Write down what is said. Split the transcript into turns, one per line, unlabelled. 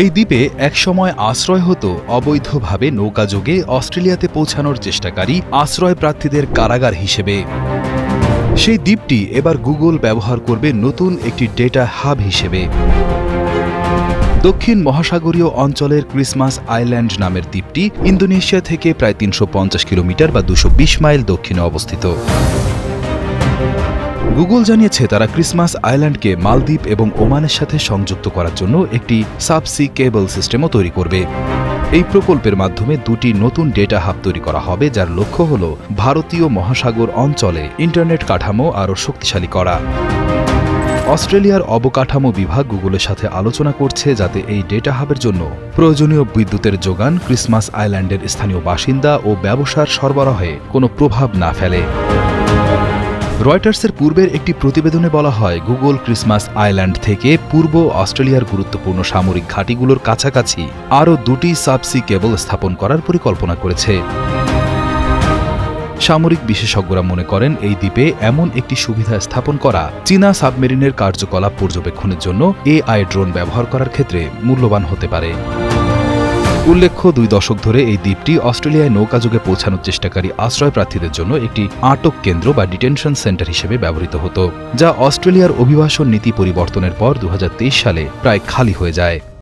এই দ্বীপে একসময় আশ্রয় হতো অবৈধভাবে নৌকাযোগে অস্ট্রেলিয়াতে পৌঁছানোর চেষ্টাকারী আশ্রয় প্রার্থীদের কারাগার হিসেবে। সেই দ্বীপটি এবার গুগল ব্যবহার করবে নতুন একটি ডেটা হাব হিসেবে। দক্ষিণ মহাসাগরীয় অঞ্চলের ক্রিসমাস আইল্যান্ড নামের দ্বীপটি ইন্দোনেশিয়া থেকে প্রায় ৩৫০ কিলোমিটার বা ২২০ মাইল দক্ষিণে অবস্থিত। গুগল জানিয়েছে তারা ক্রিসমাস আইল্যান্ডকে মালদ্বীপ এবং ওমানের সাথে সংযুক্ত করার জন্য একটি সাবসি কেবল সিস্টেমও তৈরি করবে। এই প্রকল্পের মাধ্যমে দুটি নতুন ডেটা হাব তৈরি করা হবে, যার লক্ষ্য হল ভারতীয় মহাসাগর অঞ্চলে ইন্টারনেট কাঠামো আরও শক্তিশালী করা। অস্ট্রেলিয়ার অবকাঠামো বিভাগ গুগলের সাথে আলোচনা করছে যাতে এই ডেটা হাবের জন্য প্রয়োজনীয় বিদ্যুতের যোগান ক্রিসমাস আইল্যান্ডের স্থানীয় বাসিন্দা ও ব্যবসার সরবরাহে কোনো প্রভাব না ফেলে। রয়টার্সের পূর্বের একটি প্রতিবেদনে বলা হয়, গুগল ক্রিসমাস আইল্যান্ড থেকে পূর্ব অস্ট্রেলিয়ার গুরুত্বপূর্ণ সামরিক ঘাঁটিগুলোর কাছাকাছি আরও দুটি সাবসি কেবল স্থাপন করার পরিকল্পনা করেছে। সামরিক বিশেষজ্ঞরা মনে করেন এই দ্বীপে এমন একটি সুবিধা স্থাপন করা চীনা সাবমেরিনের কার্যকলাপ পর্যবেক্ষণের জন্য এআই ড্রোন ব্যবহার করার ক্ষেত্রে মূল্যবান হতে পারে। উল্লেখ্য, ২ দশক ধরে এই দ্বীপটি অস্ট্রেলিয়ায় নৌকাযোগে পৌঁছানোর চেষ্টাকারী আশ্রয় প্রার্থীদের জন্য একটি আটক কেন্দ্র বা ডিটেনশন সেন্টার হিসেবে ব্যবহৃত হতো, যা অস্ট্রেলিয়ার অভিবাসন নীতি পরিবর্তনের পর ২০২৩ সালে প্রায় খালি হয়ে যায়।